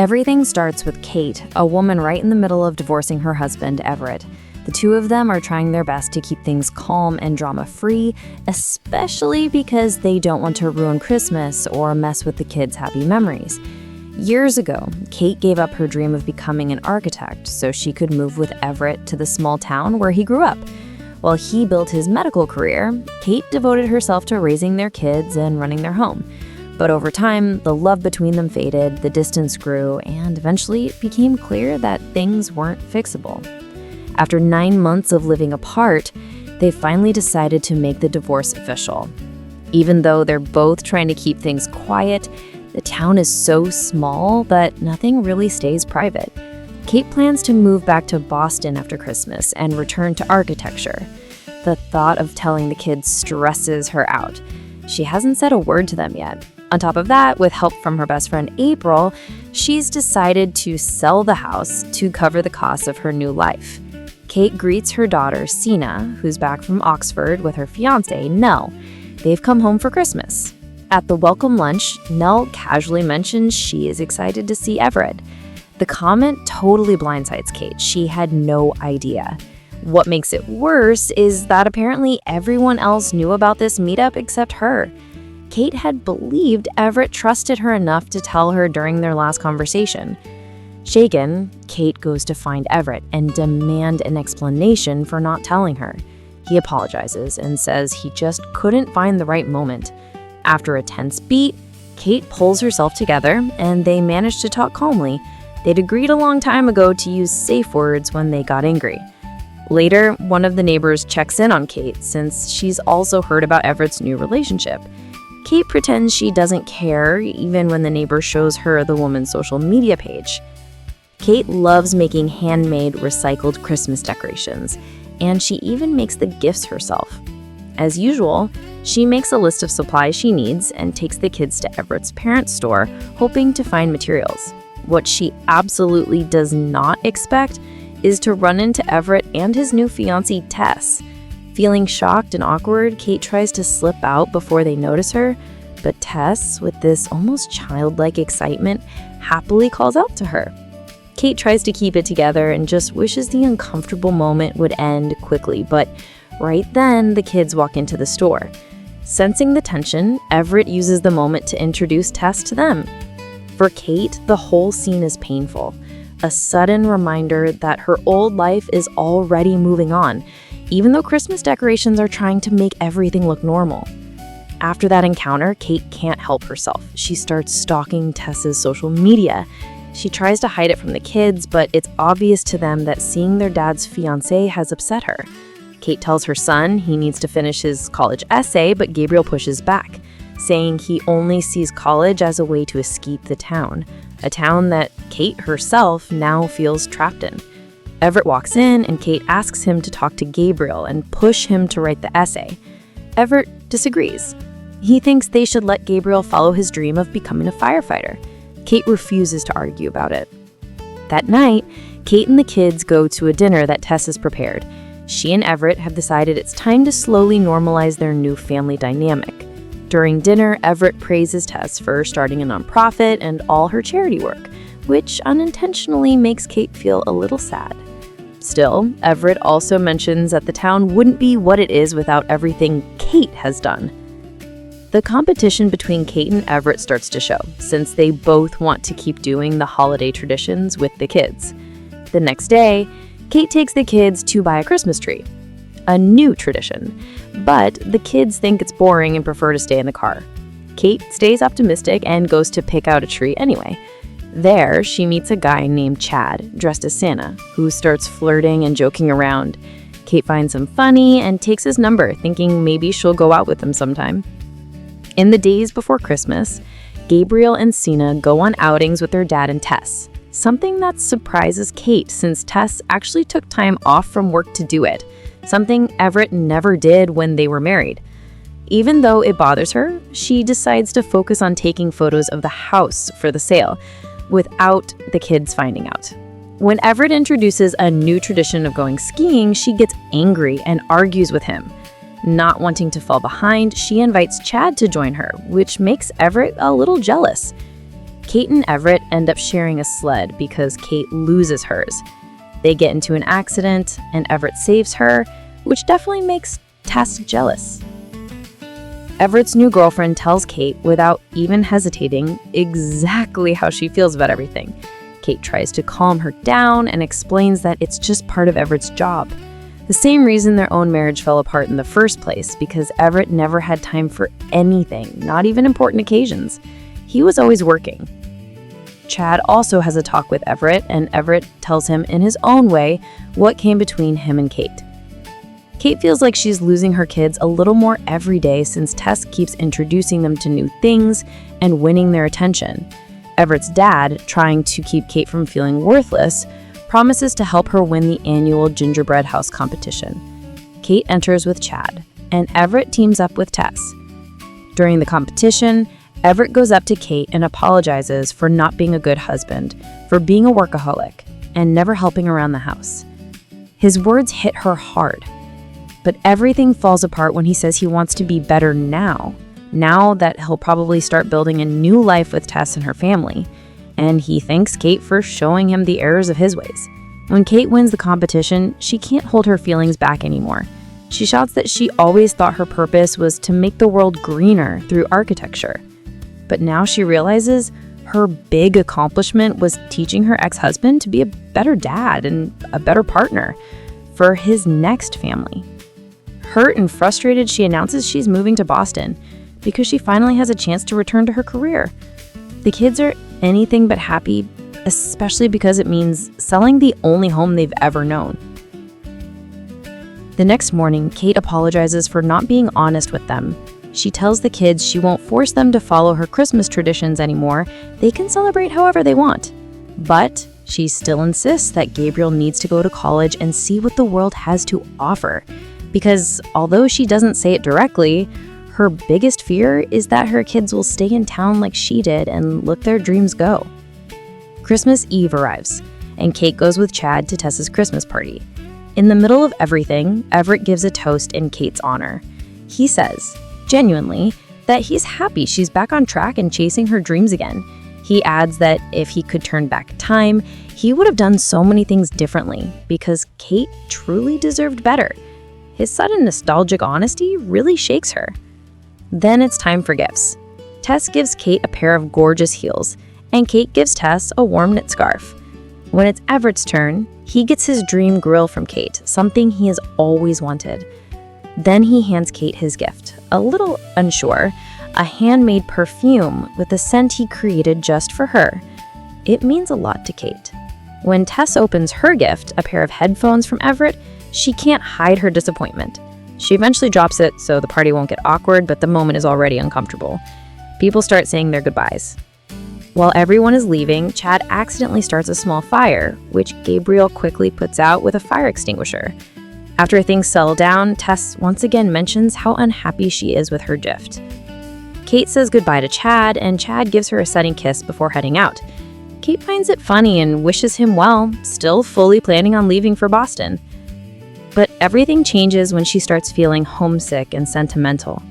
Everything starts with Kate, a woman right in the middle of divorcing her husband, Everett. The two of them are trying their best to keep things calm and drama-free, especially because they don't want to ruin Christmas or mess with the kids' happy memories. Years ago, Kate gave up her dream of becoming an architect so she could move with Everett to the small town where he grew up. While he built his medical career, Kate devoted herself to raising their kids and running their home. But over time, the love between them faded, the distance grew, and eventually it became clear that things weren't fixable. After 9 months of living apart, they finally decided to make the divorce official. Even though they're both trying to keep things quiet, the town is so small that nothing really stays private. Kate plans to move back to Boston after Christmas and return to architecture. The thought of telling the kids stresses her out. She hasn't said a word to them yet. On top of that, with help from her best friend April, she's decided to sell the house to cover the costs of her new life. Kate greets her daughter, Sina, who's back from Oxford with her fiancé, Nell. They've come home for Christmas. At the welcome lunch, Nell casually mentions she is excited to see Everett. The comment totally blindsides Kate. She had no idea. What makes it worse is that apparently everyone else knew about this meetup except her. Kate had believed Everett trusted her enough to tell her during their last conversation. Shaken, Kate goes to find Everett and demand an explanation for not telling her. He apologizes and says he just couldn't find the right moment. After a tense beat, Kate pulls herself together and they manage to talk calmly. They'd agreed a long time ago to use safe words when they got angry. Later, one of the neighbors checks in on Kate since she's also heard about Everett's new relationship. Kate pretends she doesn't care even when the neighbor shows her the woman's social media page. Kate loves making handmade, recycled Christmas decorations, and she even makes the gifts herself. As usual, she makes a list of supplies she needs and takes the kids to Everett's parents' store, hoping to find materials. What she absolutely does not expect is to run into Everett and his new fiancée, Tess. Feeling shocked and awkward, Kate tries to slip out before they notice her, but Tess, with this almost childlike excitement, happily calls out to her. Kate tries to keep it together and just wishes the uncomfortable moment would end quickly, but right then, the kids walk into the store. Sensing the tension, Everett uses the moment to introduce Tess to them. For Kate, the whole scene is painful, a sudden reminder that her old life is already moving on, even though Christmas decorations are trying to make everything look normal. After that encounter, Kate can't help herself. She starts stalking Tess's social media. She tries to hide it from the kids, but it's obvious to them that seeing their dad's fiancé has upset her. Kate tells her son he needs to finish his college essay, but Gabriel pushes back, saying he only sees college as a way to escape the town, a town that Kate herself now feels trapped in. Everett walks in and Kate asks him to talk to Gabriel and push him to write the essay. Everett disagrees. He thinks they should let Gabriel follow his dream of becoming a firefighter. Kate refuses to argue about it. That night, Kate and the kids go to a dinner that Tess has prepared. She and Everett have decided it's time to slowly normalize their new family dynamic. During dinner, Everett praises Tess for starting a nonprofit and all her charity work, which unintentionally makes Kate feel a little sad. Still, Everett also mentions that the town wouldn't be what it is without everything Kate has done. The competition between Kate and Everett starts to show, since they both want to keep doing the holiday traditions with the kids. The next day, Kate takes the kids to buy a Christmas tree, a new tradition, but the kids think it's boring and prefer to stay in the car. Kate stays optimistic and goes to pick out a tree anyway. There, she meets a guy named Chad, dressed as Santa, who starts flirting and joking around. Kate finds him funny and takes his number, thinking maybe she'll go out with him sometime. In the days before Christmas, Gabriel and Sina go on outings with their dad and Tess, something that surprises Kate since Tess actually took time off from work to do it, something Everett never did when they were married. Even though it bothers her, she decides to focus on taking photos of the house for the sale, without the kids finding out. When Everett introduces a new tradition of going skiing, she gets angry and argues with him. Not wanting to fall behind, she invites Chad to join her, which makes Everett a little jealous. Kate and Everett end up sharing a sled because Kate loses hers. They get into an accident, and Everett saves her, which definitely makes Tess jealous. Everett's new girlfriend tells Kate, without even hesitating, exactly how she feels about everything. Kate tries to calm her down and explains that it's just part of Everett's job. The same reason their own marriage fell apart in the first place, because Everett never had time for anything, not even important occasions. He was always working. Chad also has a talk with Everett, and Everett tells him in his own way what came between him and Kate. Kate feels like she's losing her kids a little more every day since Tess keeps introducing them to new things and winning their attention. Everett's dad, trying to keep Kate from feeling worthless, promises to help her win the annual gingerbread house competition. Kate enters with Chad, and Everett teams up with Tess. During the competition, Everett goes up to Kate and apologizes for not being a good husband, for being a workaholic, and never helping around the house. His words hit her hard. But everything falls apart when he says he wants to be better now that he'll probably start building a new life with Tess and her family, and he thanks Kate for showing him the errors of his ways. When Kate wins the competition, she can't hold her feelings back anymore. She shouts that she always thought her purpose was to make the world greener through architecture. But now she realizes her big accomplishment was teaching her ex-husband to be a better dad and a better partner for his next family. Hurt and frustrated, she announces she's moving to Boston because she finally has a chance to return to her career. The kids are anything but happy, especially because it means selling the only home they've ever known. The next morning, Kate apologizes for not being honest with them. She tells the kids she won't force them to follow her Christmas traditions anymore. They can celebrate however they want. But she still insists that Gabriel needs to go to college and see what the world has to offer. Because although she doesn't say it directly, her biggest fear is that her kids will stay in town like she did and let their dreams go. Christmas Eve arrives, and Kate goes with Chad to Tess's Christmas party. In the middle of everything, Everett gives a toast in Kate's honor. He says, genuinely, that he's happy she's back on track and chasing her dreams again. He adds that if he could turn back time, he would have done so many things differently because Kate truly deserved better. His sudden nostalgic honesty really shakes her. Then it's time for gifts. Tess gives Kate a pair of gorgeous heels, and Kate gives Tess a warm knit scarf. When it's Everett's turn, he gets his dream grill from Kate, something he has always wanted. Then he hands Kate his gift, a little unsure, a handmade perfume with a scent he created just for her. It means a lot to Kate. When Tess opens her gift, a pair of headphones from Everett, she can't hide her disappointment. She eventually drops it so the party won't get awkward, but the moment is already uncomfortable. People start saying their goodbyes. While everyone is leaving, Chad accidentally starts a small fire, which Gabriel quickly puts out with a fire extinguisher. After things settle down, Tess once again mentions how unhappy she is with her gift. Kate says goodbye to Chad, and Chad gives her a stunning kiss before heading out. Kate finds it funny and wishes him well, still fully planning on leaving for Boston. But everything changes when she starts feeling homesick and sentimental.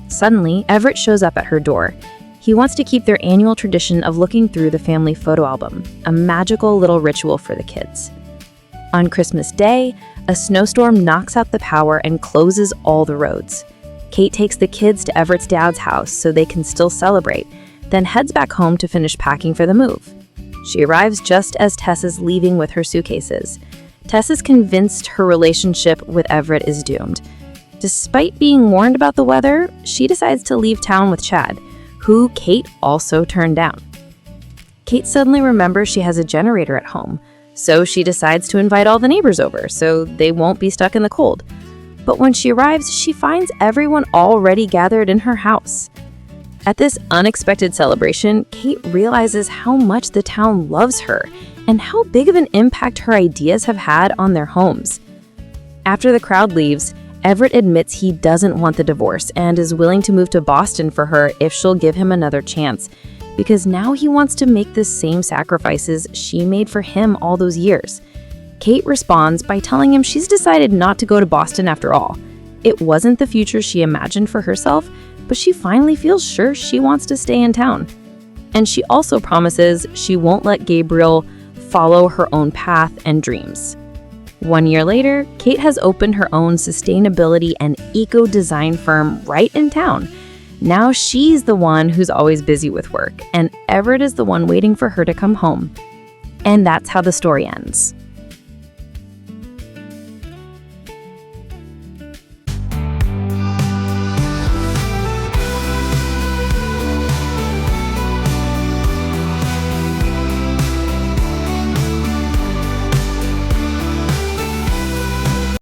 Suddenly, Everett shows up at her door. He wants to keep their annual tradition of looking through the family photo album, a magical little ritual for the kids. On Christmas Day, a snowstorm knocks out the power and closes all the roads. Kate takes the kids to Everett's dad's house so they can still celebrate, then heads back home to finish packing for the move. She arrives just as Tess is leaving with her suitcases. Tess is convinced her relationship with Everett is doomed. Despite being warned about the weather, she decides to leave town with Chad, who Kate also turned down. Kate suddenly remembers she has a generator at home, so she decides to invite all the neighbors over so they won't be stuck in the cold. But when she arrives, she finds everyone already gathered in her house. At this unexpected celebration, Kate realizes how much the town loves her and how big of an impact her ideas have had on their homes. After the crowd leaves, Everett admits he doesn't want the divorce and is willing to move to Boston for her if she'll give him another chance, because now he wants to make the same sacrifices she made for him all those years. Kate responds by telling him she's decided not to go to Boston after all. It wasn't the future she imagined for herself, but she finally feels sure she wants to stay in town. And she also promises she won't let Gabriel follow her own path and dreams. 1 year later, Kate has opened her own sustainability and eco-design firm right in town. Now she's the one who's always busy with work, and Everett is the one waiting for her to come home. And that's how the story ends.